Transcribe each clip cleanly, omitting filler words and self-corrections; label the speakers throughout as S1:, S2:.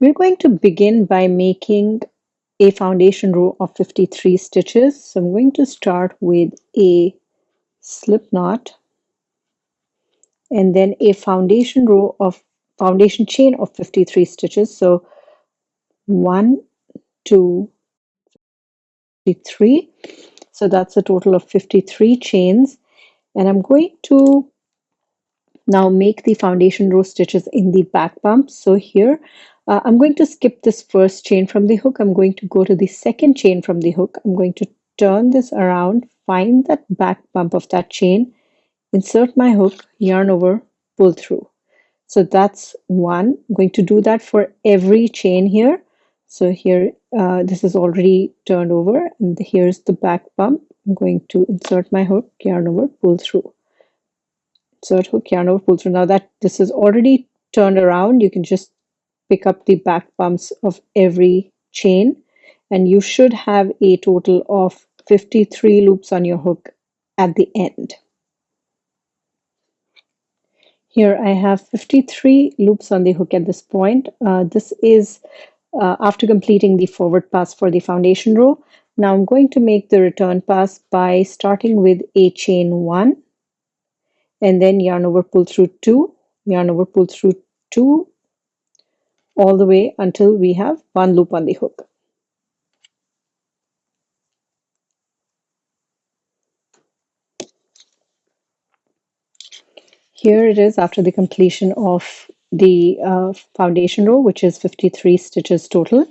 S1: We're going to begin by making a foundation row of 53 stitches. So I'm going to start with a slip knot and then a foundation chain of 53 stitches. So 1, 2, 3. So that's a total of 53 chains. And I'm going to now make the foundation row stitches in the back bump. So here I'm going to skip this first chain from the hook. I'm going to go to the second chain from the hook. I'm going to turn this around, find that back bump of that chain, insert my hook, yarn over, pull through. So that's one. I'm going to do that for every chain here. So here this is already turned over and here's the back bump. I'm going to insert my hook, yarn over, pull through. Insert hook, yarn over, pull through. Now that this is already turned around, you can just pick up the back bumps of every chain and you should have a total of 53 loops on your hook at the end. Here I have 53 loops on the hook at this point. This is after completing the forward pass for the foundation row. Now I'm going to make the return pass by starting with a chain 1 and then yarn over, pull through 2, yarn over, pull through 2, all the way until we have 1 loop on the hook. Here it is after the completion of the foundation row, which is 53 stitches total.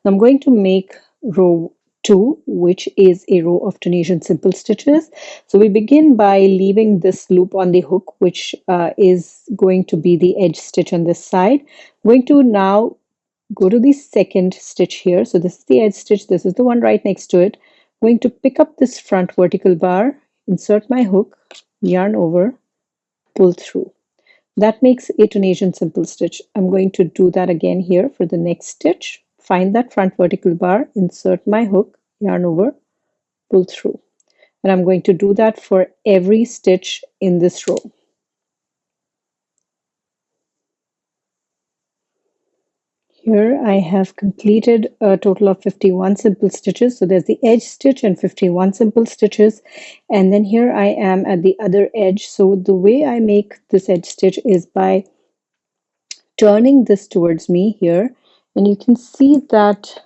S1: I'm going to make row 2, which is a row of Tunisian simple stitches. So we begin by leaving this loop on the hook, which is going to be the edge stitch on this side. I'm going to now go to the second stitch here. So this is the edge stitch. This is the one right next to it. I'm going to pick up this front vertical bar, insert my hook, yarn over, pull through. That makes a Tunisian simple stitch. I'm going to do that again here for the next stitch. Find that front vertical bar, insert my hook, yarn over, pull through. And I'm going to do that for every stitch in this row. Here I have completed a total of 51 simple stitches. So there's the edge stitch and 51 simple stitches. And then here I am at the other edge. So the way I make this edge stitch is by turning this towards me here. And you can see that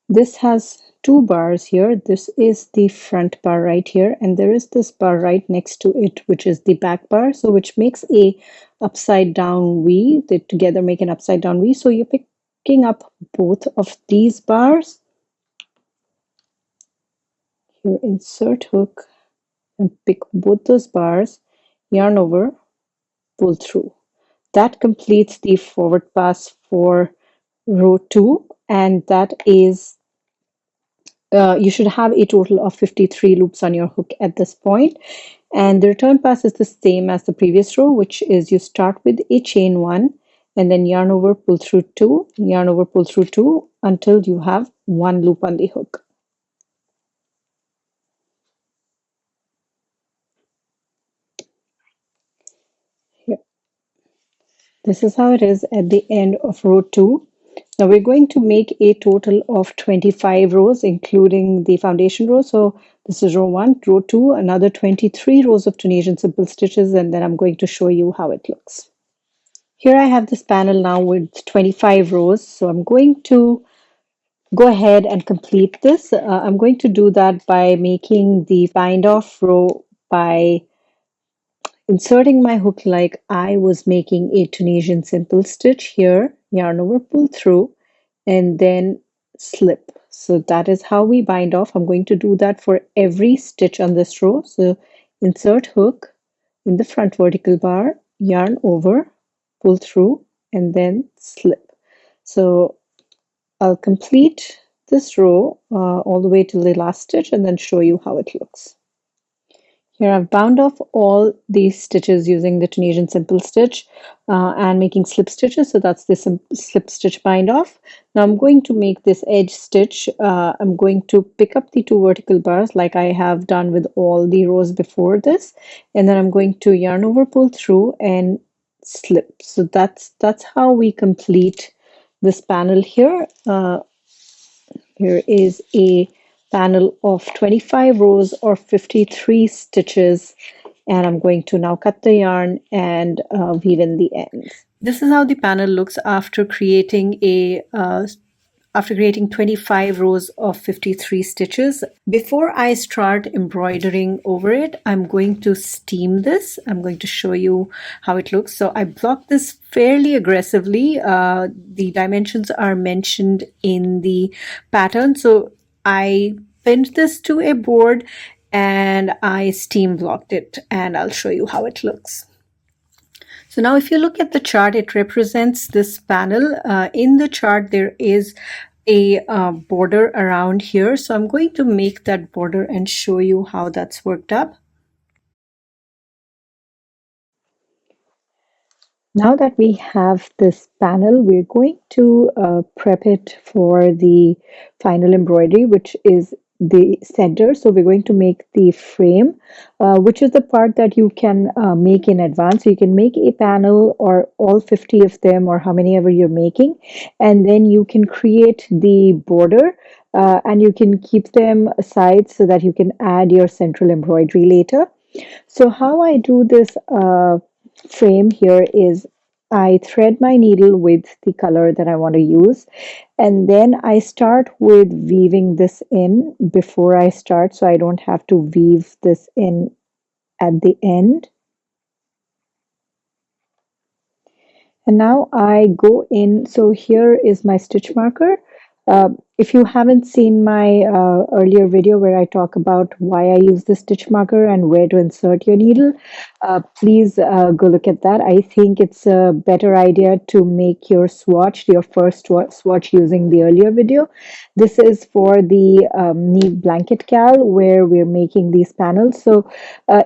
S1: this has 2 bars here. This is the front bar right here. And there is this bar right next to it, which is the back bar. So which makes a upside down V. They together make an upside down V. So you're picking up both of these bars. Here, insert hook and pick both those bars, yarn over, pull through. That completes the forward pass for row 2, and that is you should have a total of 53 loops on your hook at this point. And the return pass is the same as the previous row, which is you start with a chain 1 and then yarn over, pull through 2, yarn over, pull through 2 until you have 1 loop on the hook. Here. This is how it is at the end of row 2. Now we're going to make a total of 25 rows, including the foundation row. So this is row 1, row 2, another 23 rows of Tunisian simple stitches, and then I'm going to show you how it looks. Here I have this panel now with 25 rows. So I'm going to go ahead and complete this. I'm going to do that by making the bind off row by inserting my hook like I was making a Tunisian simple stitch here, yarn over, pull through, and then slip. So that is how we bind off. I'm going to do that for every stitch on this row. So insert hook in the front vertical bar, yarn over, pull through, and then slip. So I'll complete this row all the way to the last stitch and then show you how it looks. Here I've bound off all these stitches using the Tunisian simple stitch and making slip stitches. So that's the slip stitch bind off. Now I'm going to make this edge stitch. I'm going to pick up the 2 vertical bars like I have done with all the rows before this. And then I'm going to yarn over, pull through, and slip. So that's how we complete this panel here. Here is a panel of 25 rows or 53 stitches, and I'm going to now cut the yarn and weave in the ends. This is how the panel looks after creating 25 rows of 53 stitches. Before I start embroidering over it, I'm going to steam this. I'm going to show you how it looks. So I blocked this fairly aggressively. The dimensions are mentioned in the pattern. So I pinned this to a board and I steam blocked it, and I'll show you how it looks. So now if you look at the chart, it represents this panel. In the chart, there is a border around here. So I'm going to make that border and show you how that's worked up. Now that we have this panel, we're going to prep it for the final embroidery, which is the center. So we're going to make the frame, which is the part that you can make in advance. So you can make a panel or all 50 of them or how many ever you're making, and then you can create the border and you can keep them aside so that you can add your central embroidery later. So how I do this frame here is I thread my needle with the color that I want to use, and then I start with weaving this in before I start, so I don't have to weave this in at the end. And now I go in, so here is my stitch marker. If you haven't seen my earlier video where I talk about why I use the stitch marker and where to insert your needle, please go look at that. I think it's a better idea to make your swatch, your first swatch using the earlier video. This is for the Neev Blanket CAL where we're making these panels. So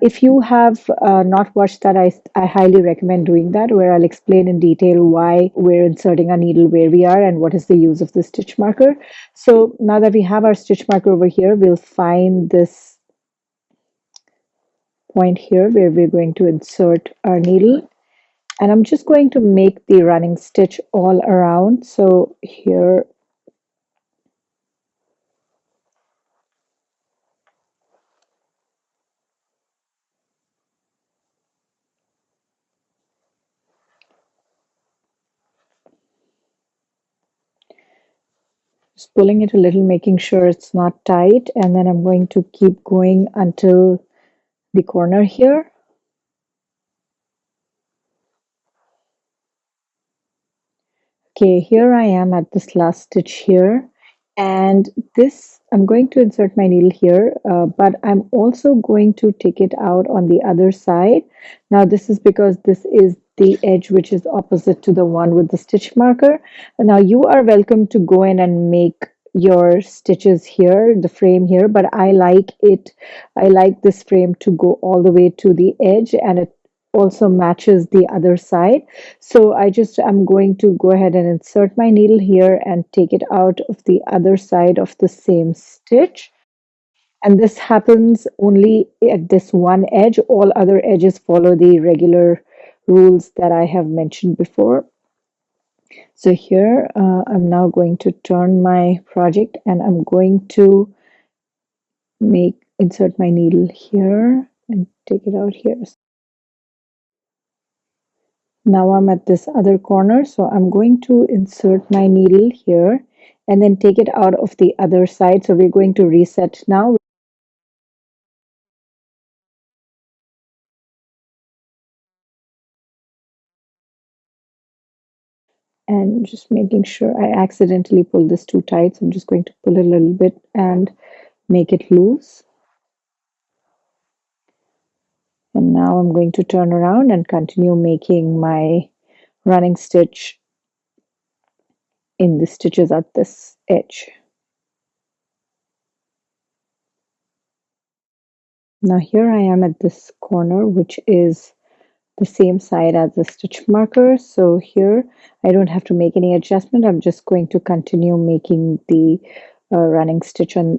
S1: if you have not watched that, I highly recommend doing that, where I'll explain in detail why we're inserting our needle where we are and what is the use of the stitch marker. So now that we have our stitch marker over here, we'll find this point here where we're going to insert our needle. And I'm just going to make the running stitch all around. So here, just pulling it a little, making sure it's not tight. And then I'm going to keep going until the corner here. Okay, here I am at this last stitch here, and this I'm going to insert my needle here, but I'm also going to take it out on the other side. Now this is because this is the edge which is opposite to the one with the stitch marker. And now you are welcome to go in and make your stitches here, the frame here, but I like this frame to go all the way to the edge, and it also matches the other side. So I'm going to go ahead and insert my needle here and take it out of the other side of the same stitch. And this happens only at this one edge. All other edges follow the regular rules that I have mentioned before. So here I'm now going to turn my project and I'm going to insert my needle here and take it out here. Now I'm at this other corner, so I'm going to insert my needle here and then take it out of the other side. So we're going to reset now. And just making sure I accidentally pulled this too tight. So I'm just going to pull it a little bit and make it loose. And now I'm going to turn around and continue making my running stitch in the stitches at this edge. Now here I am at this corner, which is the same side as the stitch marker. So here I don't have to make any adjustment. I'm just going to continue making the running stitch on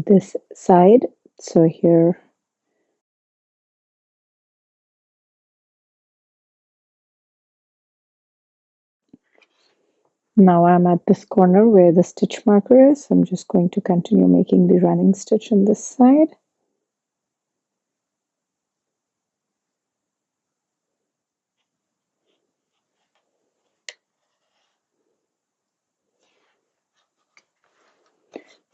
S1: this side. So here, Now I'm at this corner where the stitch marker is. I'm just going to continue making the running stitch on this side.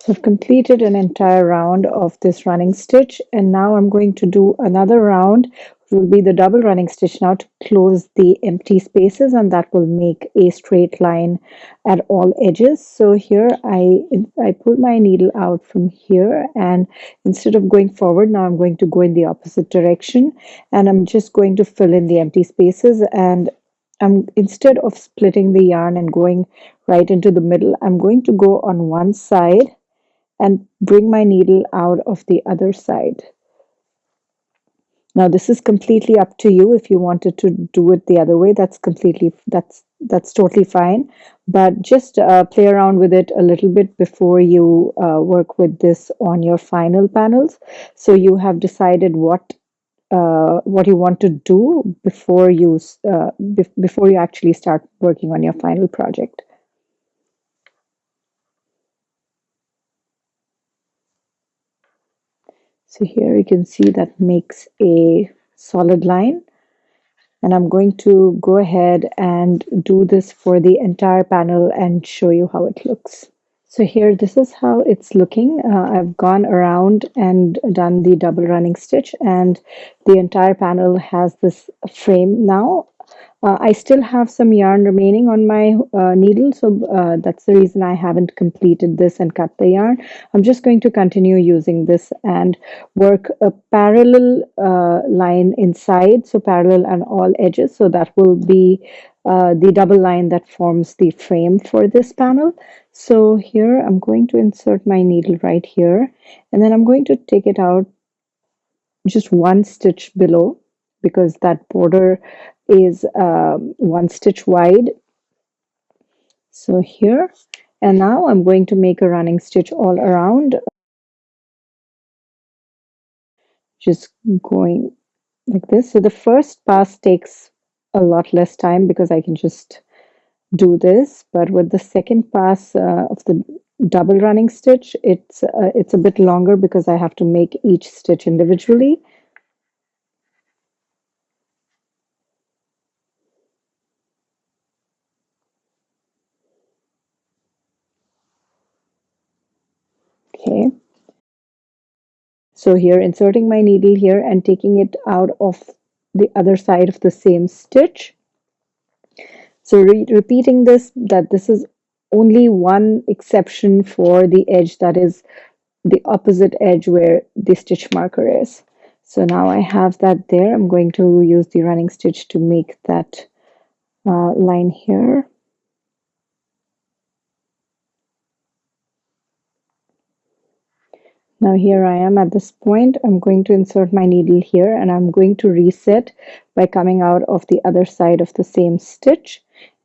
S1: So I've completed an entire round of this running stitch, and now I'm going to do another round, which will be the double running stitch now to close the empty spaces, and that will make a straight line at all edges. So here I pull my needle out from here, and instead of going forward, now I'm going to go in the opposite direction, and I'm just going to fill in the empty spaces. And instead of splitting the yarn and going right into the middle, I'm going to go on one side and bring my needle out of the other side. Now this is completely up to you. If you wanted to do it the other way, that's totally fine. But just play around with it a little bit before you work with this on your final panels. So you have decided what you want to do before before you actually start working on your final project. So here you can see that makes a solid line. And I'm going to go ahead and do this for the entire panel and show you how it looks. So here, this is how it's looking. I've gone around and done the double running stitch, and the entire panel has this frame now. I still have some yarn remaining on my needle, so that's the reason I haven't completed this and cut the yarn. I'm just going to continue using this and work a parallel line inside, so parallel on all edges. So that will be the double line that forms the frame for this panel. So here I'm going to insert my needle right here, and then I'm going to take it out just one stitch below, because that border is one stitch wide. So here, and now I'm going to make a running stitch all around, just going like this. So the first pass takes a lot less time because I can just do this, but with the second pass of the double running stitch, it's a bit longer because I have to make each stitch individually. Okay, so here inserting my needle here and taking it out of the other side of the same stitch. So repeating this is only one exception for the edge, that is the opposite edge where the stitch marker is. So now I have that there. I'm going to use the running stitch to make that line here. Now here I am at this point. I'm going to insert my needle here, and I'm going to reset by coming out of the other side of the same stitch.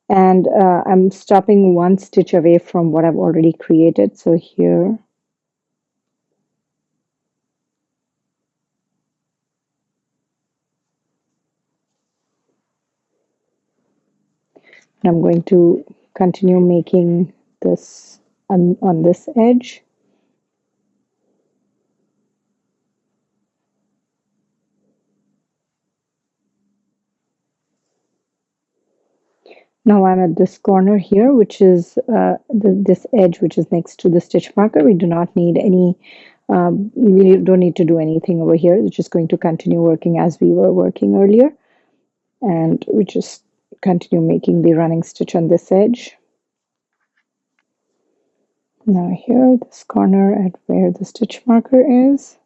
S1: And I'm stopping one stitch away from what I've already created. So here, I'm going to continue making this on this edge. Now I'm at this corner here, which is this edge, which is next to the stitch marker. We do not need any, we don't need to do anything over here. We're just going to continue working as we were working earlier. And we just continue making the running stitch on this edge. Now here, this corner at where the stitch marker is.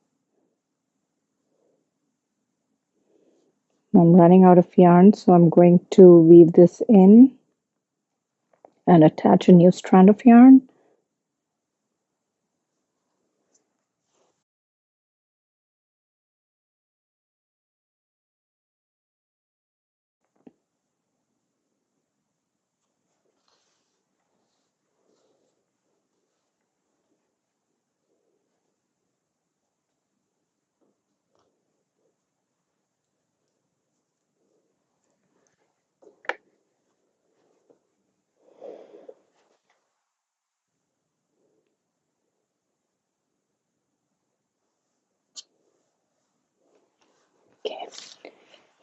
S1: I'm running out of yarn, so I'm going to weave this in and attach a new strand of yarn.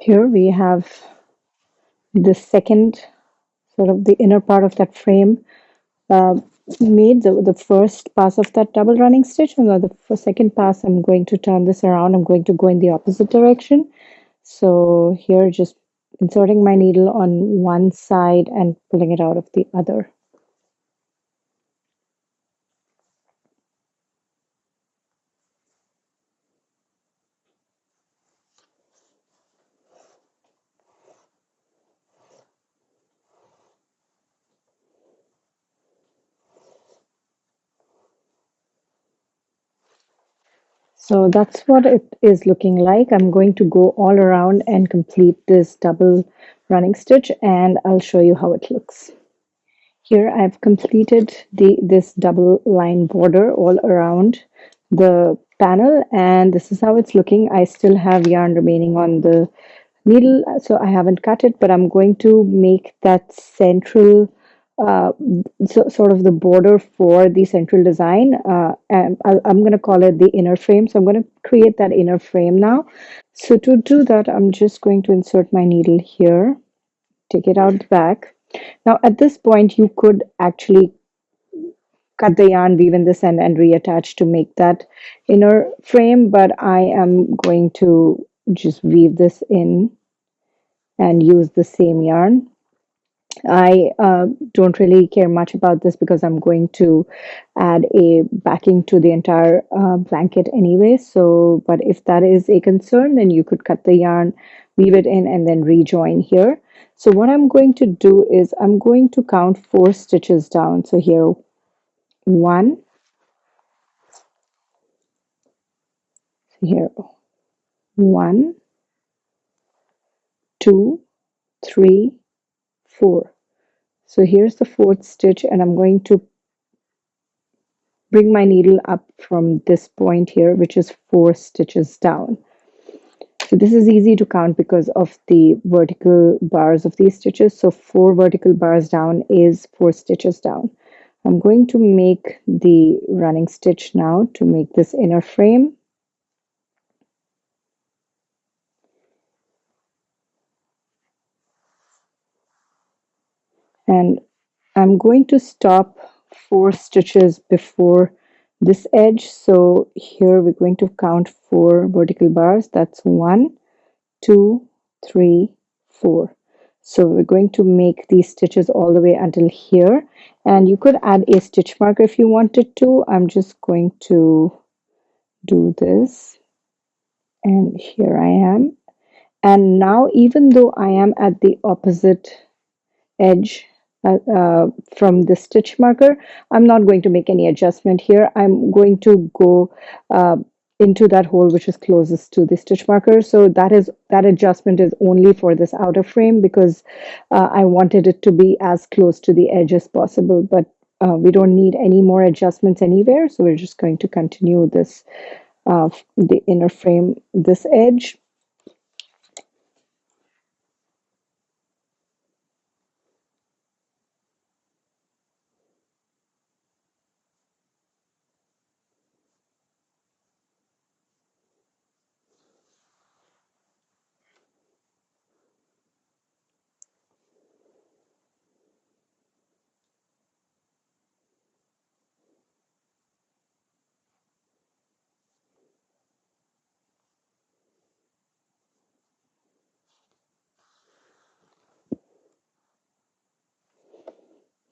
S1: Here we have the second, sort of the inner part of that frame, uh, made the first pass of that double running stitch, and the for second pass I'm going to turn this around. I'm going to go in the opposite direction. So here, just inserting my needle on one side and pulling it out of the other. So that's what it is looking like. I'm going to go all around and complete this double running stitch, and I'll show you how it looks. Here I've completed this double line border all around the panel, and this is how it's looking. I still have yarn remaining on the needle, so I haven't cut it, but I'm going to make that central, uh, sort of the border for the central design, and I'm going to call it the inner frame. So I'm going to create that inner frame now. So to do that, I'm just going to insert my needle here, take it out the back. Now at this point, you could actually cut the yarn, weave in this end, and reattach to make that inner frame, but I am going to just weave this in and use the same yarn. I don't really care much about this because I'm going to add a backing to the entire blanket anyway. So, but if that is a concern, then you could cut the yarn, weave it in, and then rejoin here. So what I'm going to do is I'm going to count 4 stitches down. So here, 1, here, 1, 2, 3, 4. So here's the 4th stitch, and I'm going to bring my needle up from this point here, which is 4 stitches down. So this is easy to count because of the vertical bars of these stitches. So 4 vertical bars down is 4 stitches down. I'm going to make the running stitch now to make this inner frame. And I'm going to stop 4 stitches before this edge. So here we're going to count 4 vertical bars. That's 1, 2, 3, 4. So we're going to make these stitches all the way until here. And you could add a stitch marker if you wanted to. I'm just going to do this. And here I am. And now, even though I am at the opposite edge from the stitch marker, I'm not going to make any adjustment here. I'm going to go into that hole which is closest to the stitch marker. So that adjustment is only for this outer frame because I wanted it to be as close to the edge as possible, but we don't need any more adjustments anywhere. So we're just going to continue this, the inner frame, this edge.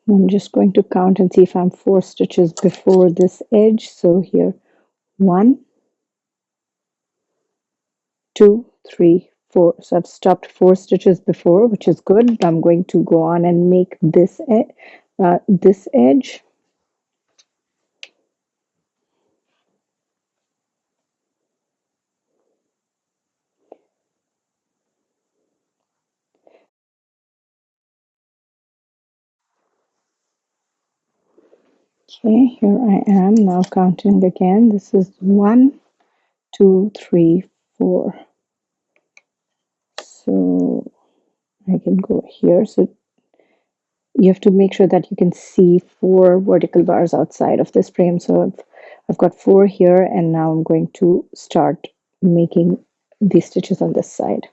S1: I'm just going to count and see if I'm 4 stitches before this edge. So here, 1, 2, 3, 4. So I've stopped 4 stitches before, which is good. I'm going to go on and make this edge. Okay, here I am now counting again. This is 1, 2, 3, 4. So I can go here. So you have to make sure that you can see 4 vertical bars outside of this frame. So I've got 4 here, and now I'm going to start making these stitches on this side.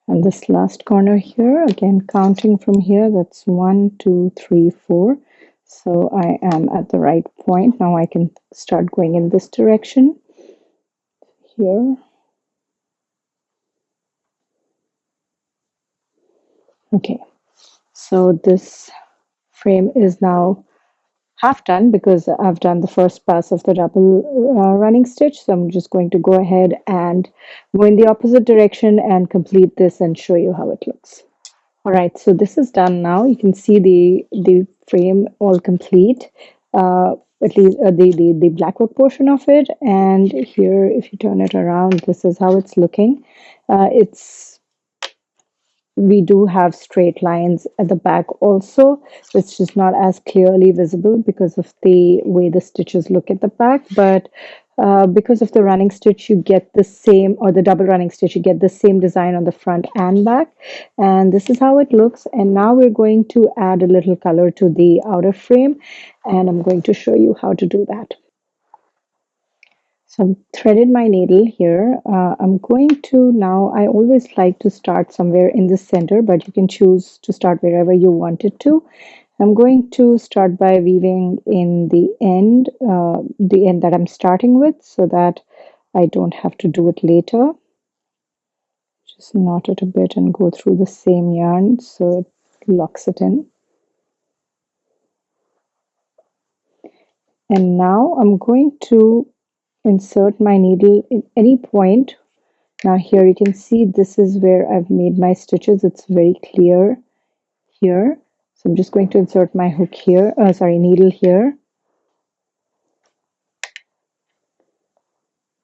S1: And this last corner here, again counting from here, that's 1, 2, 3, 4. So I am at the right point. Now I can start going in this direction here. Okay, so this frame is now half done because I've done the first pass of the double running stitch. So I'm just going to go ahead and go in the opposite direction and complete this and show you how it looks. All right, so this is done now. You can see the frame all complete, at least the blackwork portion of it. And here, if you turn it around, this is how it's looking. It's We do have straight lines at the back also. It's just not as clearly visible because of the way the stitches look at the back, but because of the running stitch, you get the same, or the double running stitch, you get the same design on the front and back. And this is how it looks. And now we're going to add a little color to the outer frame, and I'm going to show you how to do that. So I've threaded my needle here. I'm going to now, I always like to start somewhere in the center, but you can choose to start wherever you want it to. I'm going to start by weaving in the end that I'm starting with, so that I don't have to do it later. Just knot it a bit and go through the same yarn so it locks it in. And now I'm going to insert my needle in any point. Now here you can see this is where I've made my stitches. It's very clear here. So I'm just going to insert my hook here, needle here.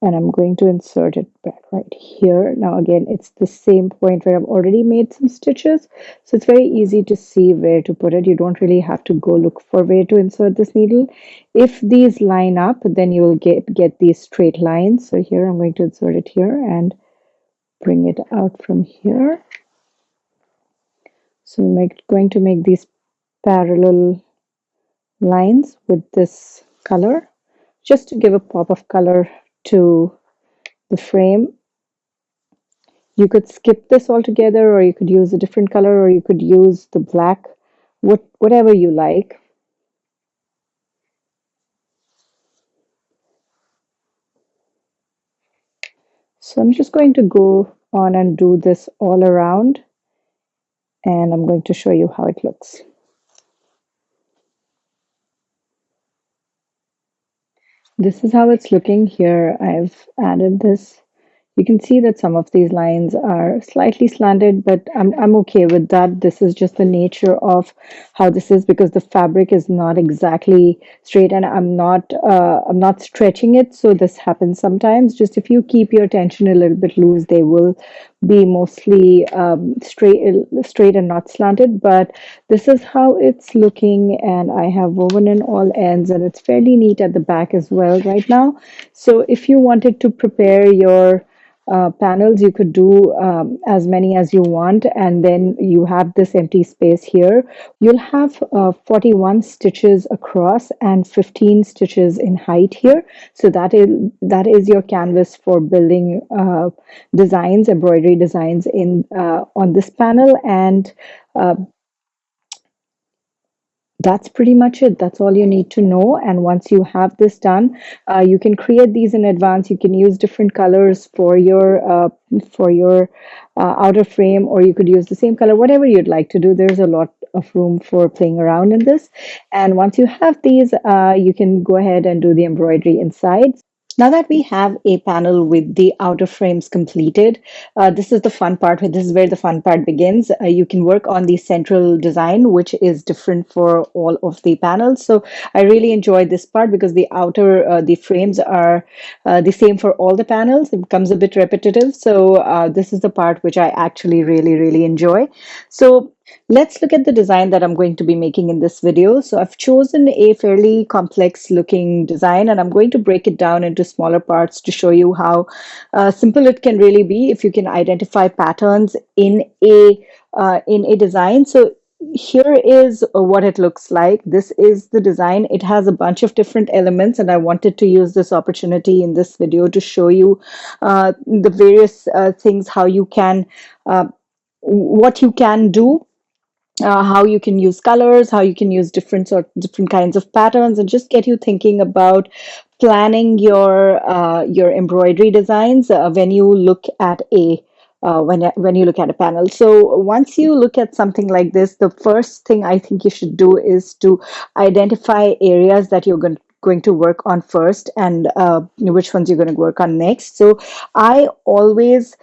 S1: And I'm going to insert it back right here. Now again, it's the same point where I've already made some stitches. So it's very easy to see where to put it. You don't really have to go look for where to insert this needle. If these line up, then you will get these straight lines. So here I'm going to insert it here and bring it out from here. So we're going to make these parallel lines with this color, just to give a pop of color to the frame. You could skip this altogether, or you could use a different color, or you could use the black, whatever you like. So I'm just going to go on and do this all around, and I'm going to show you how it looks. This is how it's looking here. I've added this. You can see that some of these lines are slightly slanted, but I'm okay with that. This is just the nature of how this is, because the fabric is not exactly straight, and I'm not stretching it, so this happens sometimes. Just if you keep your tension a little bit loose, they will be mostly straight and not slanted. But this is how it's looking, and I have woven in all ends, and it's fairly neat at the back as well right now. So if you wanted to prepare your panels, you could do as many as you want, and then you have this empty space here. You'll have 41 stitches across and 15 stitches in height here. So that is your canvas for building designs, embroidery designs in on this panel. And that's pretty much it. That's all you need to know. And once you have this done, you can create these in advance. You can use different colors for your outer frame, or you could use the same color, whatever you'd like to do. There's a lot of room for playing around in this. And once you have these, you can go ahead and do the embroidery inside. Now that we have a panel with the outer frames completed, this is the fun part. This is where the fun part begins. You can work on the central design, which is different for all of the panels. So I really enjoyed this part because the frames are the same for all the panels. It becomes a bit repetitive. So this is the part which I actually really, really enjoy. So let's look at the design that I'm going to be making in this video. So I've chosen a fairly complex looking design, and I'm going to break it down into smaller parts to show you how simple it can really be if you can identify patterns in a design. So here is what it looks like. This is the design. It has a bunch of different elements, and I wanted to use this opportunity in this video to show you the various things, how you can what you can do, how you can use colors, how you can use different kinds of patterns, and just get you thinking about planning your embroidery designs when you look at a when you look at a panel. So once you look at something like this, the first thing I think you should do is to identify areas that you're going to work on first, and which ones you're going to work on next. So I always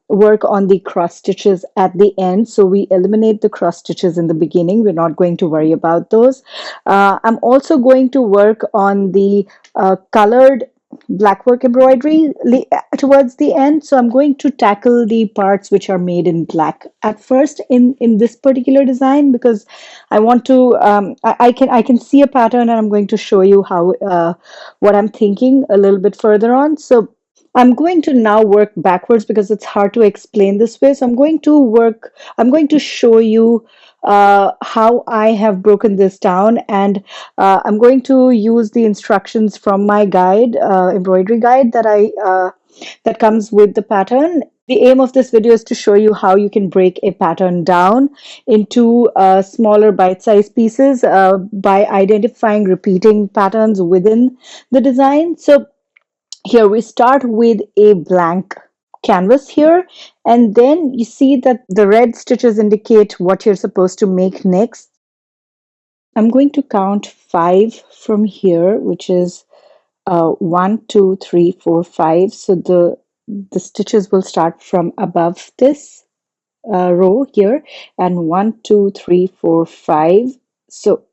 S1: work on the cross stitches at the end. So we eliminate the cross stitches in the beginning. We're not going to worry about those. I'm also going to work on the colored blackwork embroidery towards the end. So I'm going to tackle the parts which are made in black at first in this particular design, because I want to I can see a pattern, and I'm going to show you how what I'm thinking a little bit further on. So I'm going to now work backwards because it's hard to explain this way. So I'm going to show you how I have broken this down, and I'm going to use the instructions from my guide, embroidery guide that comes with the pattern. The aim of this video is to show you how you can break a pattern down into smaller bite-sized pieces by identifying repeating patterns within the design. So here we start with a blank canvas here, and then you see that the red stitches indicate what you're supposed to make next. I'm going to count 5 from here, which is 1, 2, 3, 4, 5. So the stitches will start from above this row here, and 1, 2, 3, 4, 5. So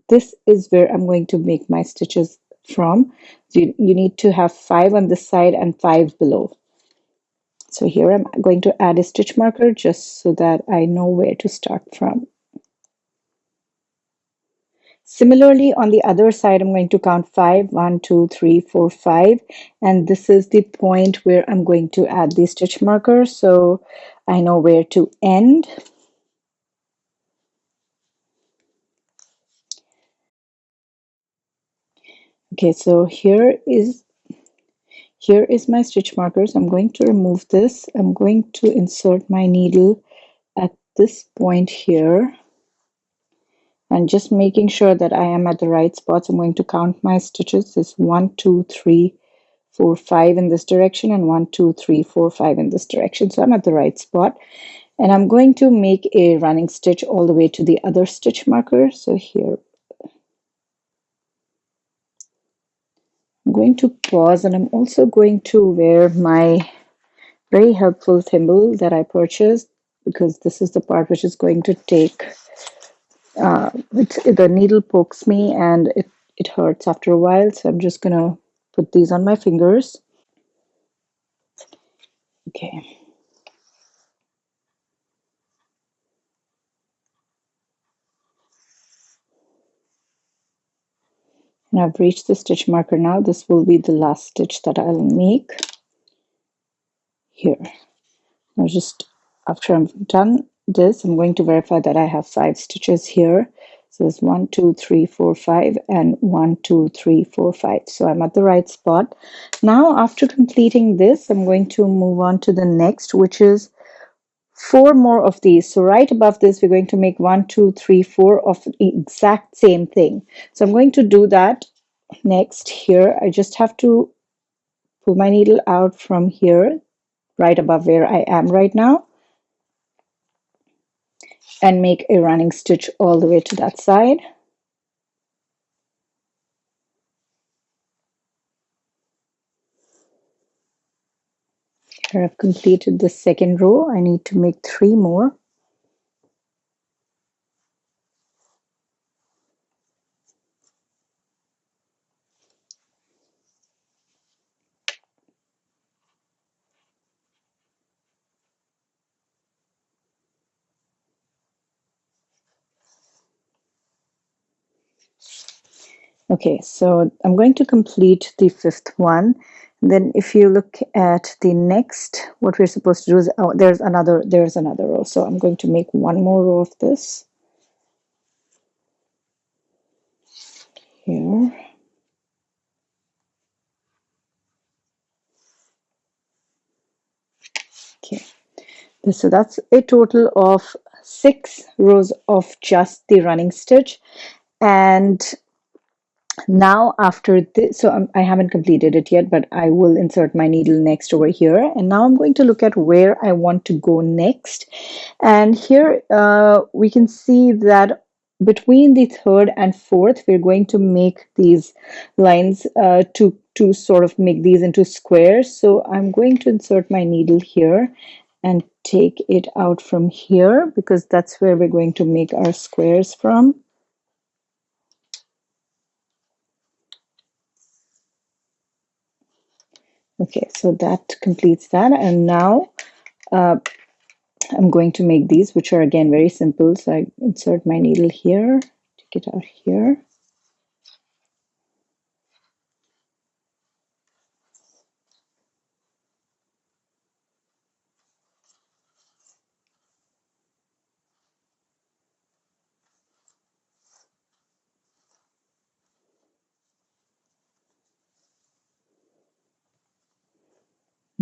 S1: this is where I'm going to make my stitches from. So you need to have 5 on this side and 5 below. So here I'm going to add a stitch marker just so that I know where to start from. Similarly, on the other side, I'm going to count 5, 1, 2, 3, 4, 5, and this is the point where I'm going to add the stitch marker, so I know where to end. Okay, so here is my stitch markers. I'm going to remove this. I'm going to insert my needle at this point here, and just making sure that I am at the right spots. I'm going to count my stitches. This 1, 2, 3, 4, 5 in this direction, and 1, 2, 3, 4, 5 in this direction. So I'm at the right spot, and I'm going to make a running stitch all the way to the other stitch marker. So here I'm going to pause, and I'm also going to wear my very helpful thimble that I purchased, because this is the part which is going to take the needle pokes me and it hurts after a while, so I'm just gonna put these on my fingers. Okay, and I've reached the stitch marker now. This will be the last stitch that I'll make here. Now just after I'm done this, I'm going to verify that I have 5 stitches here. So it's 1, 2, 3, 4, 5, and 1, 2, 3, 4, 5. So I'm at the right spot. Now, after completing this, I'm going to move on to the next, which is 4 more of these. So right above this, we're going to make 1, 2, 3, 4 of the exact same thing. So I'm going to do that next here. I just have to pull my needle out from here, right above where I am right now, and make a running stitch all the way to that side. Here I've completed the second row. I need to make 3 more. Okay, so I'm going to complete the 5th one. Then if you look at the next, what we're supposed to do is, oh, there's another row. So I'm going to make 1 more row of this here. Okay, So that's a total of 6 rows of just the running stitch. And now after this, so I haven't completed it yet, but I will insert my needle next over here. And now I'm going to look at where I want to go next. And here we can see that between the third and fourth, we're going to make these lines to sort of make these into squares. So I'm going to insert my needle here and take it out from here because that's where we're going to make our squares from. Okay, so that completes that. And now I'm going to make these, which are again very simple. So I insert my needle here, take it out here.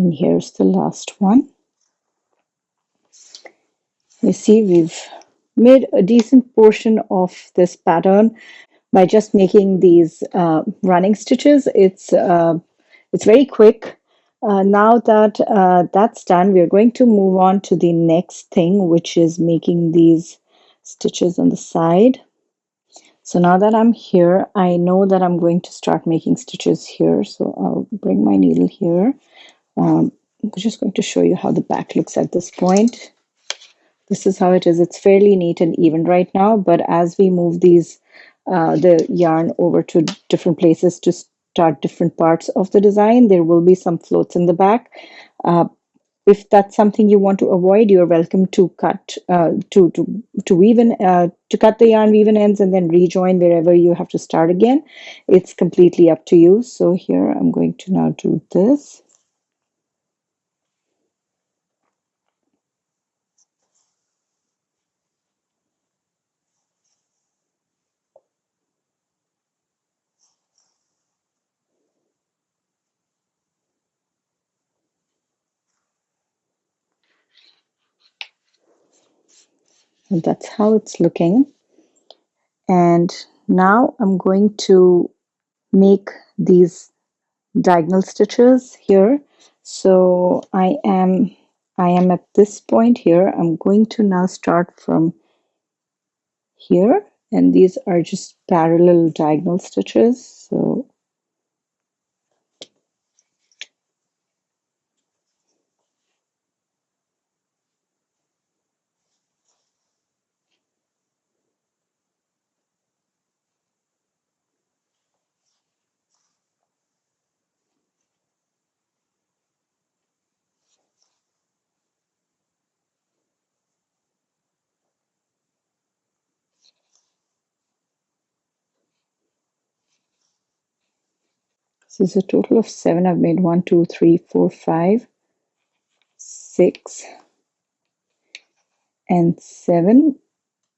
S1: And here's the last one. You see, we've made a decent portion of this pattern by just making these running stitches. It's very quick. Now that that's done, we're going to move on to the next thing, which is making these stitches on the side. So now that I'm here, I know that I'm going to start making stitches here. So I'll bring my needle here. I'm just going to show you how the back looks at this point. This is how it is. It's fairly neat and even right now, but as we move these, the yarn over to different places to start different parts of the design, there will be some floats in the back. If that's something you want to avoid, you're welcome to cut to weave in to cut the yarn, weave in ends, and then rejoin wherever you have to start again. It's completely up to you. So here I'm going to now do this. And that's how it's looking. And now I'm going to make these diagonal stitches here. So I am at this point here. I'm going to now start from here, and these are just parallel diagonal stitches. So this is a total of 7. I've made 1, 2, 3, 4, 5, 6, and 7.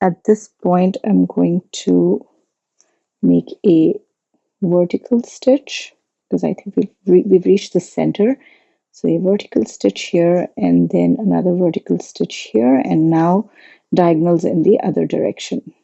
S1: At this point, I'm going to make a vertical stitch because I think we've reached the center. So a vertical stitch here and then another vertical stitch here, and now diagonals in the other direction.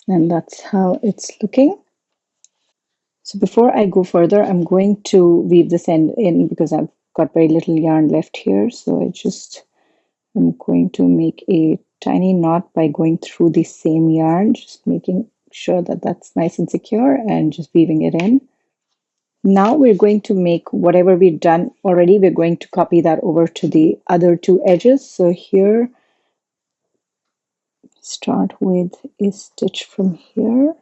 S1: And that's how it's looking. So before I go further, I'm going to weave this end in because I've got very little yarn left here. So I'm going to make a tiny knot by going through the same yarn, just making sure that that's nice and secure and just weaving it in. Now we're going to make whatever we've done already. We're going to copy that over to the other two edges. So here, start with a stitch from here.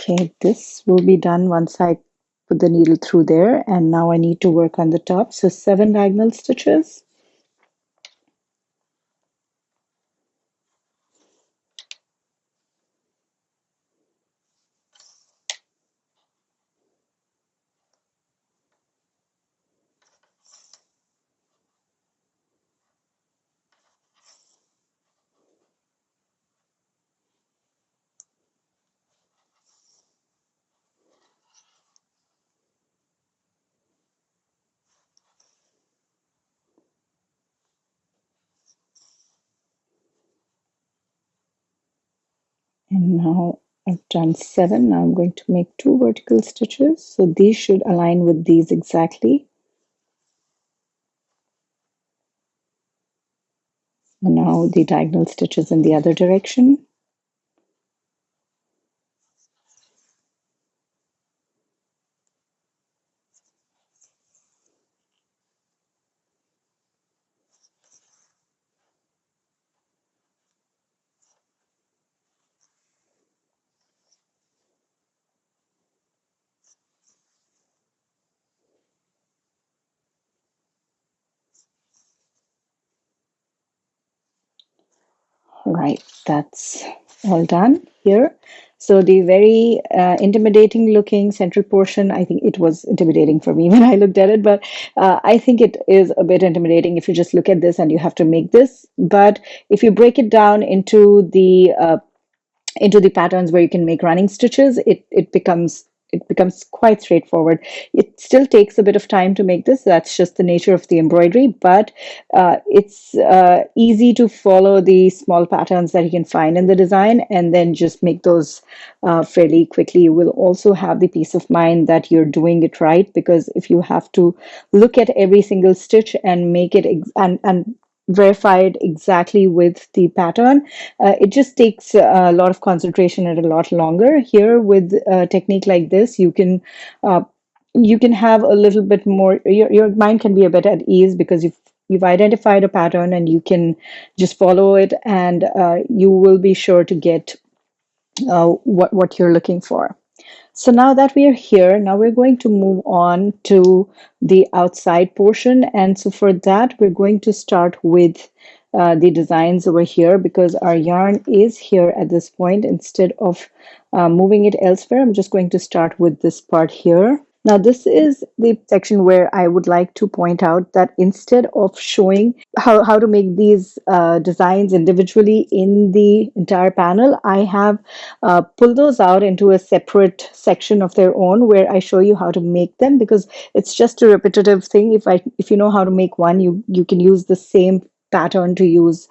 S1: Okay, this will be done once I put the needle through there, and now I need to work on the top. So 7 diagonal stitches. And now I've done 7. Now I'm going to make 2 vertical stitches. So these should align with these exactly. And now the diagonal stitches in the other direction. Right, that's all done here. So the very intimidating looking central portion, I think it was intimidating for me when I looked at it, but I think it is a bit intimidating if you just look at this and you have to make this. But if you break it down into the patterns where you can make running stitches, it becomes quite straightforward. It still takes a bit of time to make this. That's just the nature of the embroidery, but it's easy to follow the small patterns that you can find in the design and then just make those fairly quickly. You will also have the peace of mind that you're doing it right, because if you have to look at every single stitch and make it and verify it exactly with the pattern, it just takes a lot of concentration and a lot longer. Here, with a technique like this, uh, you can have a little bit more. Your mind can be a bit at ease because you've identified a pattern and you can just follow it, and you will be sure to get what you're looking for. So now that we are here, now we're going to move on to the outside portion. And so for that, we're going to start with the designs over here, because our yarn is here at this point. Instead of moving it elsewhere, I'm just going to start with this part here. Now, this is the section where I would like to point out that instead of showing how to make these designs individually in the entire panel, I have pulled those out into a separate section of their own where I show you how to make them, because it's just a repetitive thing. If you know how to make one, you can use the same pattern to use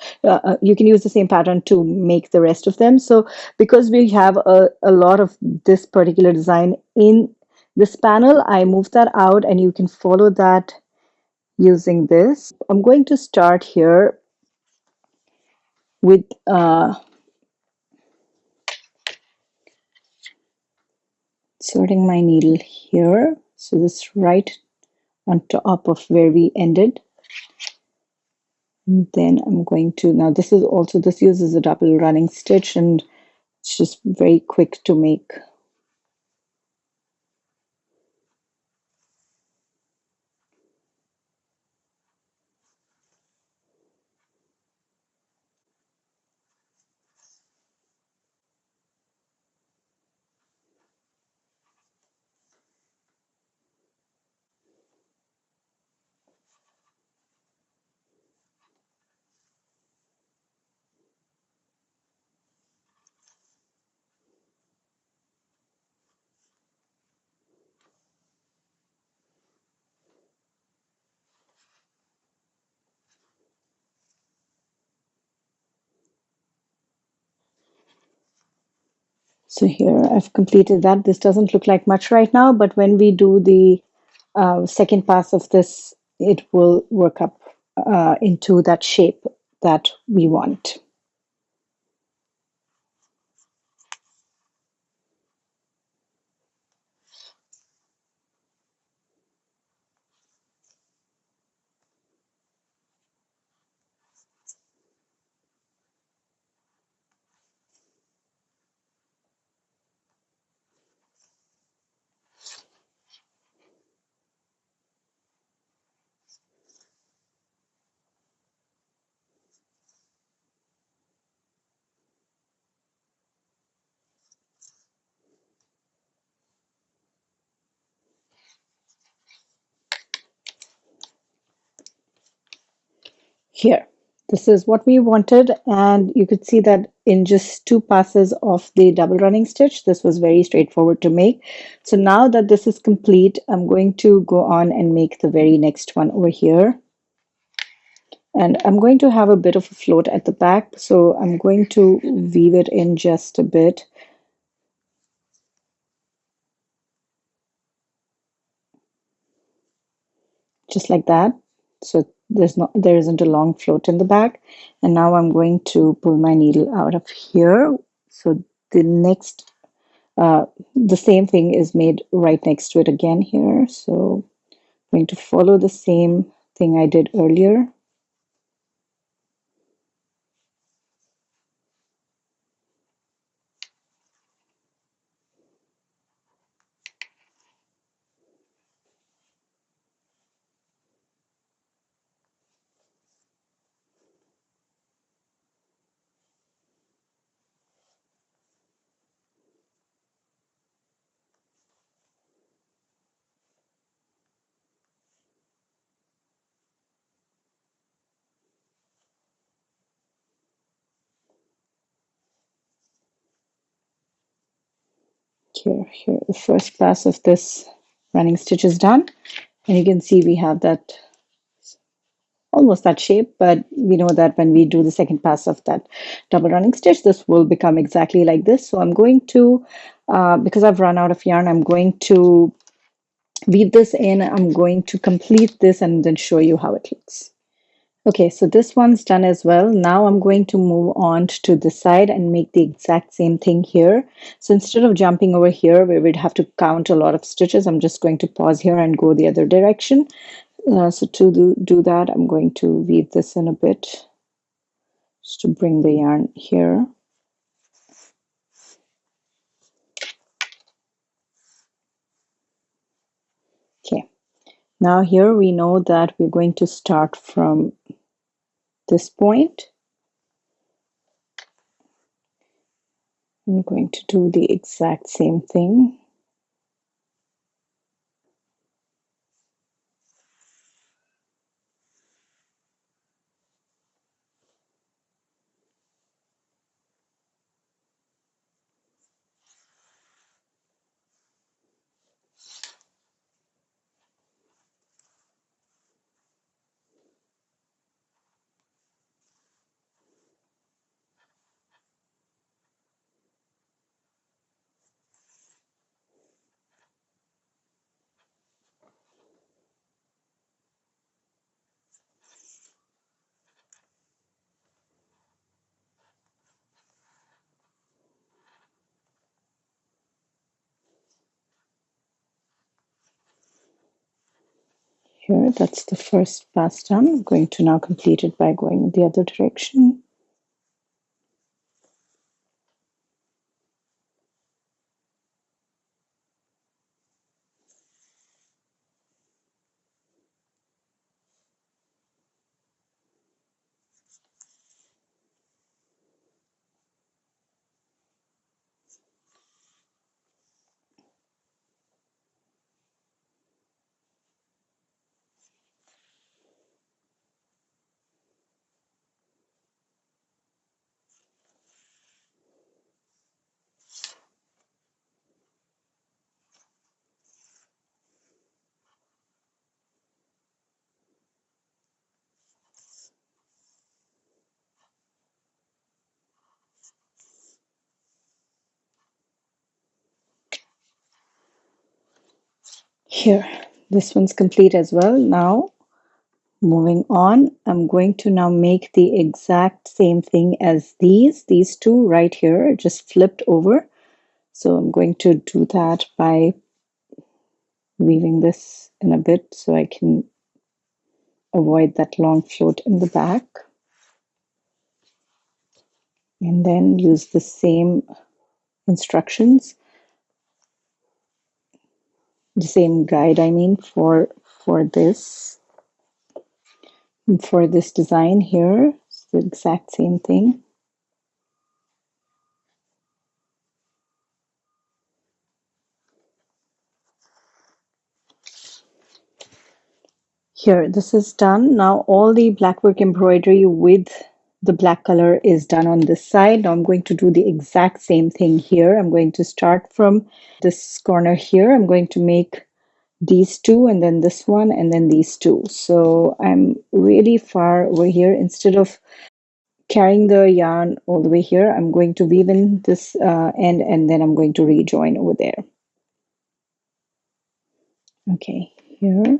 S1: you can use the same pattern to make the rest of them. So because we have a lot of this particular design in this panel, I moved that out and you can follow that using this. I'm going to start here with inserting my needle here. So this right on top of where we ended. And then I'm going to, now this uses a double running stitch, and it's just very quick to make. So here I've completed that. This doesn't look like much right now, but when we do the second pass of this, it will work up into that shape that we want. Here, this is what we wanted, and you could see that in just two passes of the double running stitch, this was very straightforward to make. So now that this is complete, I'm going to go on and make the very next one over here. And I'm going to have a bit of a float at the back, so I'm going to weave it in just a bit. Just like that. So there isn't a long float in the back. And now I'm going to pull my needle out of here. So the next, the same thing is made right next to it again here. So I'm going to follow the same thing I did earlier. Here, the first pass of this running stitch is done. And you can see we have that almost that shape, but we know that when we do the second pass of that double running stitch, this will become exactly like this. So I'm going to, because I've run out of yarn, I'm going to weave this in. I'm going to complete this and then show you how it looks. Okay, so this one's done as well. Now I'm going to move on to the side and make the exact same thing here. So instead of jumping over here where we'd have to count a lot of stitches, I'm just going to pause here and go the other direction. So to do that, I'm going to weave this in a bit just to bring the yarn here. Okay, now here we know that we're going to start from this point. I'm going to do the exact same thing. Here, that's the first pass done. I'm going to now complete it by going the other direction. Here, this one's complete as well. Now, moving on, I'm going to now make the exact same thing as these two right here, just flipped over. So I'm going to do that by weaving this in a bit so I can avoid that long float in the back. And then use the same instructions, the same guide, I mean, for this design here. It's the exact same thing. Here, this is done. Now all the blackwork embroidery with the black color is done on this side. Now I'm going to do the exact same thing here. I'm going to start from this corner here. I'm going to make these two and then this one and then these two. So I'm really far over here. Instead of carrying the yarn all the way here, I'm going to weave in this end and then I'm going to rejoin over there. Okay, here.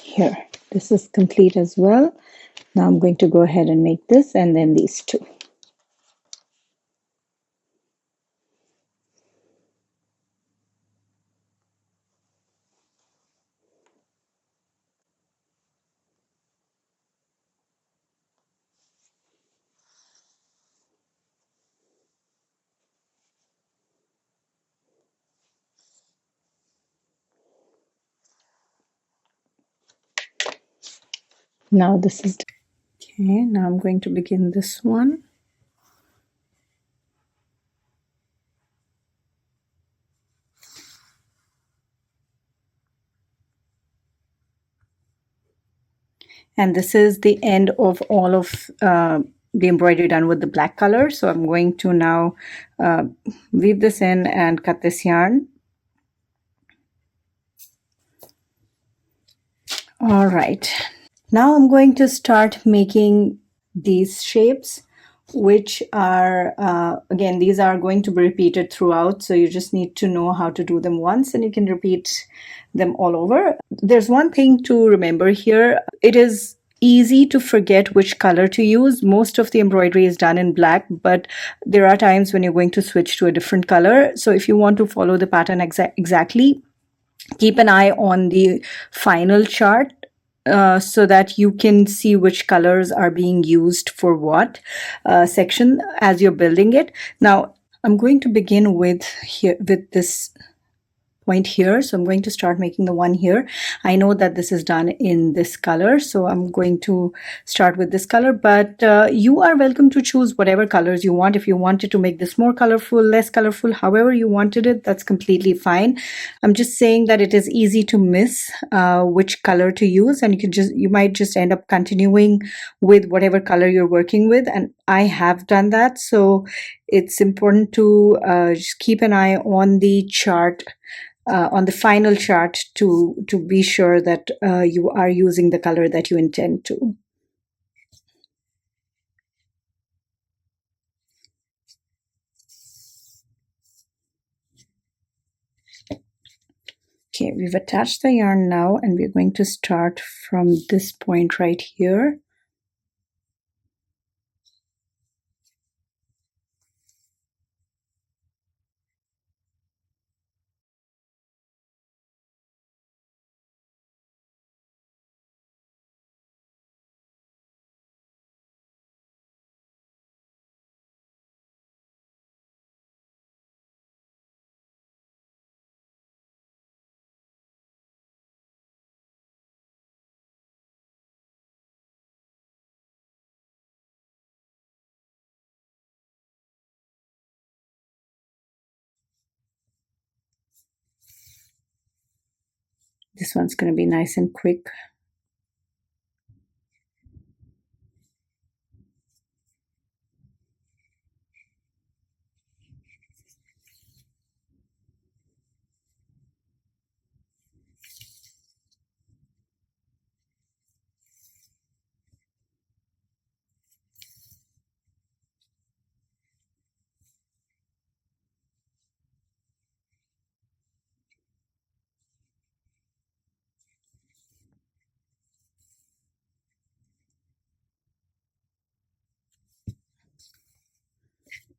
S1: Here, this is complete as well. Now I'm going to go ahead and make this and then these two. Now this is okay. Now I'm going to begin this one. And this is the end of all of the embroidery done with the black color. So I'm going to now weave this in and cut this yarn. All right. Now I'm going to start making these shapes, which are, again, these are going to be repeated throughout. So you just need to know how to do them once and you can repeat them all over. There's one thing to remember here. It is easy to forget which color to use. Most of the embroidery is done in black, but there are times when you're going to switch to a different color. So if you want to follow the pattern exactly, keep an eye on the final chart so that you can see which colors are being used for what section as you're building it. Now, I'm going to begin with this point here. So I'm going to start making the one here. I know that this is done in this color, so I'm going to start with this color, but you are welcome to choose whatever colors you want. If you wanted to make this more colorful, less colorful, however you wanted it, that's completely fine. I'm just saying that it is easy to miss which color to use, and you might just end up continuing with whatever color you're working with, and I have done that. So it's important to just keep an eye on the chart, on the final chart, to be sure that you are using the color that you intend to. Okay, we've attached the yarn now and we're going to start from this point right here. This one's going to be nice and quick.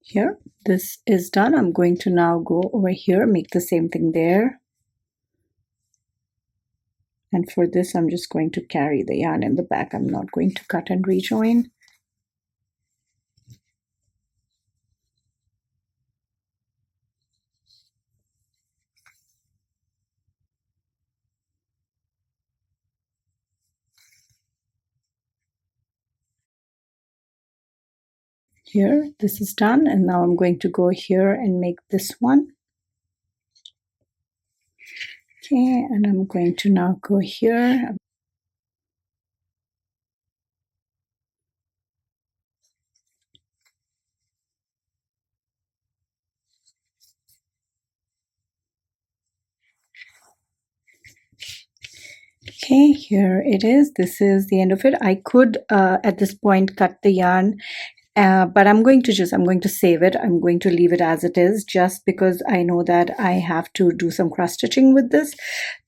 S1: Here, this is done. I'm going to now go over here, make the same thing there. And for this, I'm just going to carry the yarn in the back. I'm not going to cut and rejoin. Here, this is done, and now I'm going to go here and make this one. Okay, and I'm going to now go here. Okay, here it is. This is the end of it. I could at this point cut the yarn, but I'm going to save it. I'm going to leave it as it is, just because I know that I have to do some cross stitching with this,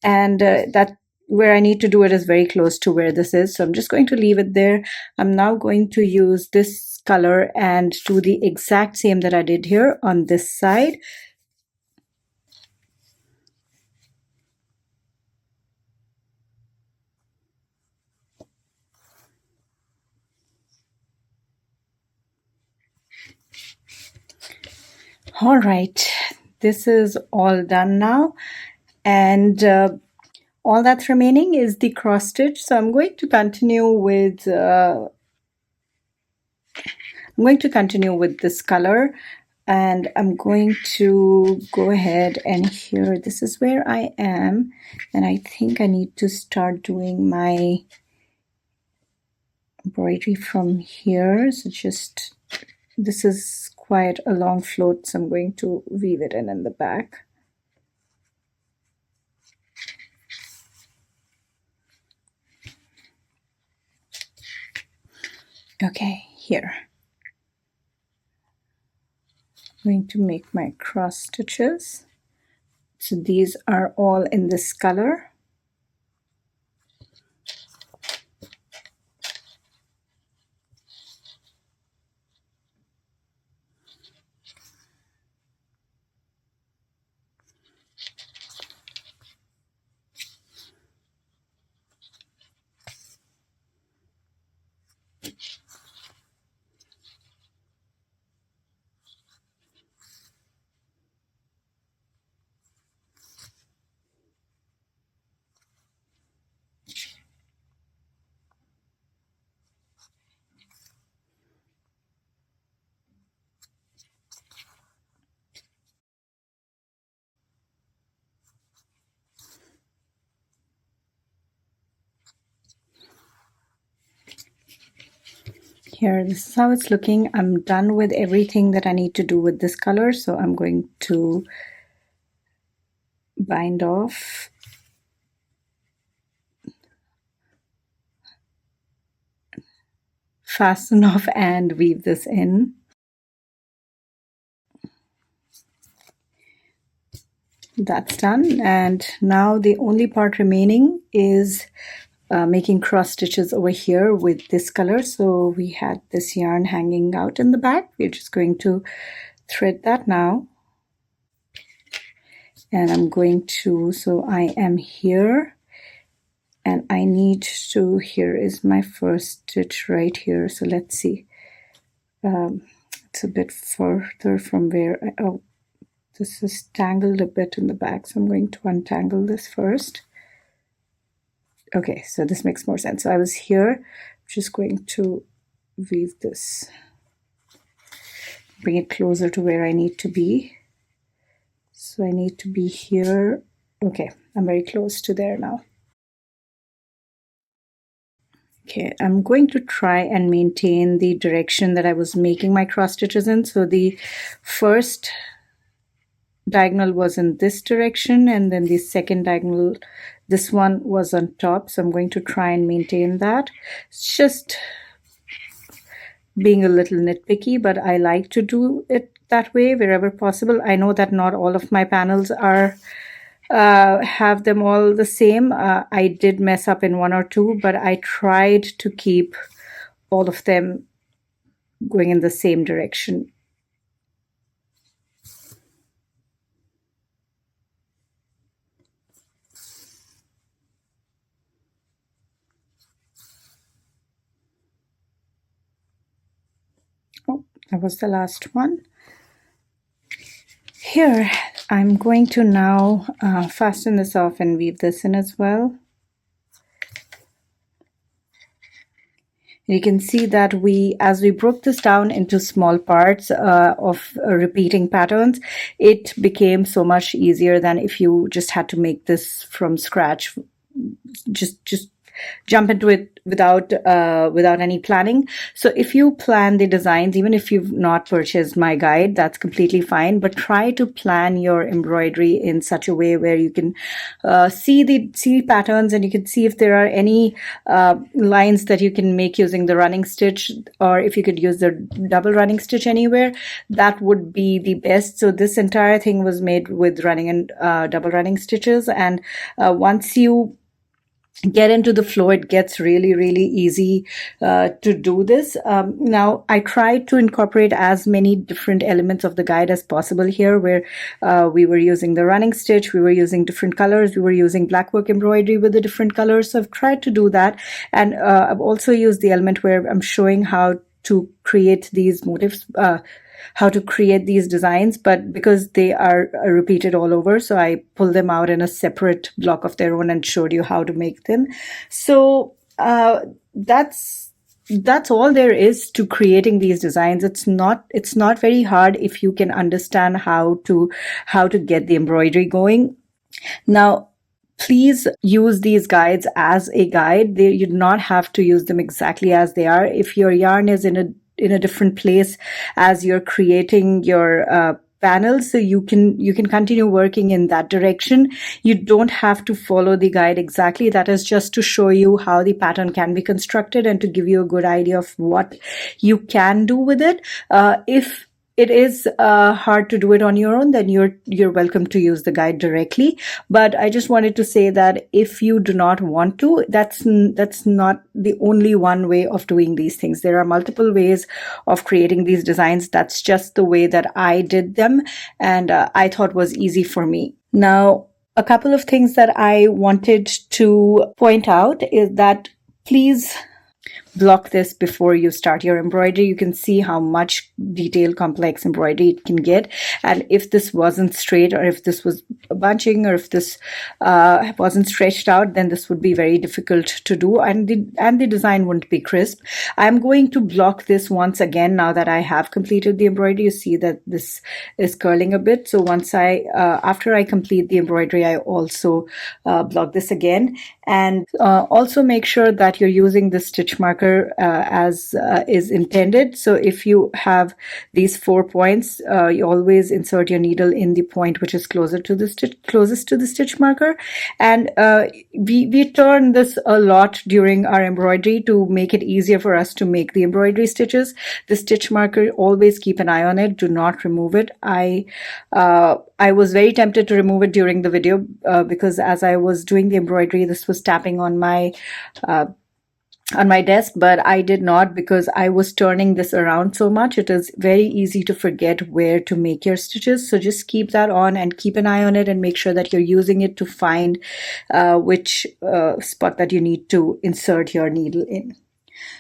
S1: and that where I need to do it is very close to where this is. So I'm just going to leave it there. I'm now going to use this color and do the exact same that I did here on this side. All right, this is all done now, and all that's remaining is the cross stitch. So I'm going to continue with this color, and I'm going to go ahead and here, this is where I am, and I think I need to start doing my embroidery from here. So just, this is quite a long float, so I'm going to weave it in the back. Okay, here. I'm going to make my cross stitches. So these are all in this color. Here, this is how it's looking. I'm done with everything that I need to do with this color, so I'm going to bind off. Fasten off and weave this in. That's done, and now the only part remaining is making cross stitches over here with this color. So we had this yarn hanging out in the back. We're just going to thread that now, and I'm going to, so I am here, and I need to, here is my first stitch right here. So let's see, it's a bit further from where oh, this is tangled a bit in the back, so I'm going to untangle this first. Okay, so this makes more sense. So I was here, I'm just going to weave this, bring it closer to where I need to be. So I need to be here. Okay, I'm very close to there now. Okay, I'm going to try and maintain the direction that I was making my cross stitches in. So the first diagonal was in this direction, and then the second diagonal, this one was on top. So I'm going to try and maintain that. It's just being a little nitpicky, but I like to do it that way wherever possible. I know that not all of my panels are have them all the same. I did mess up in one or two, but I tried to keep all of them going in the same direction. Oh, that was the last one. Here, I'm going to now fasten this off and weave this in as well. You can see that as we broke this down into small parts of repeating patterns, it became so much easier than if you just had to make this from scratch. Just jump into it without any planning. So if you plan the designs, even if you've not purchased my guide, that's completely fine, but try to plan your embroidery in such a way where you can see patterns, and you can see if there are any lines that you can make using the running stitch, or if you could use the double running stitch anywhere, that would be the best. So this entire thing was made with running and double running stitches, and once you get into the flow, it gets really, really easy to do this. Now, I tried to incorporate as many different elements of the guide as possible here, where we were using the running stitch, we were using different colors, we were using blackwork embroidery with the different colors. So I've tried to do that. And I've also used the element where I'm showing how to create these motifs, how to create these designs, but because they are repeated all over, so I pulled them out in a separate block of their own and showed you how to make them. So that's all there is to creating these designs. It's not very hard if you can understand how to get the embroidery going. Now, please use these guides as a guide. You do not have to use them exactly as they are. If your yarn is in a different place as you're creating your panels, so you can continue working in that direction. You don't have to follow the guide exactly. That is just to show you how the pattern can be constructed and to give you a good idea of what you can do with it. If it is hard to do it on your own, then you're welcome to use the guide directly. But I just wanted to say that if you do not want to, that's not the only one way of doing these things. There are multiple ways of creating these designs. That's just the way that I did them, and I thought was easy for me. Now, a couple of things that I wanted to point out is that please block this before you start your embroidery. You can see how much detailed, complex embroidery it can get. And if this wasn't straight, or if this was bunching, or if this wasn't stretched out, then this would be very difficult to do, and the design wouldn't be crisp. I'm going to block this once again now that I have completed the embroidery. You see that this is curling a bit. So once after I complete the embroidery, I also block this again. And also make sure that you're using the stitch marker as is intended. So if you have these 4 points, you always insert your needle in the point which is closest to the stitch marker. And we turn this a lot during our embroidery to make it easier for us to make the embroidery stitches. The stitch marker, always keep an eye on it. Do not remove it. I was very tempted to remove it during the video because as I was doing the embroidery, this was tapping on my desk, but I did not, because I was turning this around so much. It is very easy to forget where to make your stitches. So just keep that on and keep an eye on it, and make sure that you're using it to find which spot that you need to insert your needle in.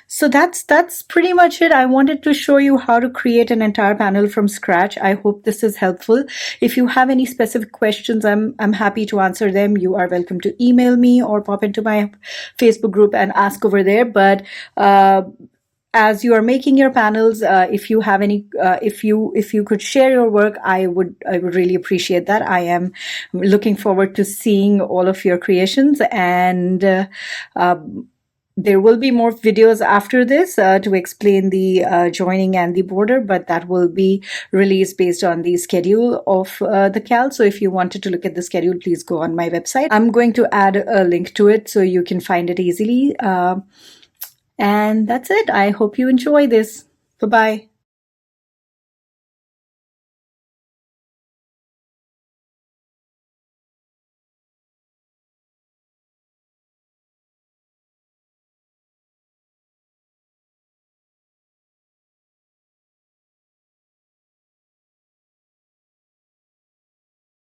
S1: So that's pretty much it. I wanted to show you how to create an entire panel from scratch. I hope this is helpful. If you have any specific questions, I'm happy to answer them. You are welcome to email me or pop into my Facebook group and ask over there. But as you are making your panels, if you have any, if you could share your work, I would really appreciate that. I am looking forward to seeing all of your creations, and there will be more videos after this to explain the joining and the border, but that will be released based on the schedule of the CAL. So if you wanted to look at the schedule, please go on my website. I'm going to add a link to it so you can find it easily. And that's it. I hope you enjoy this. Bye-bye.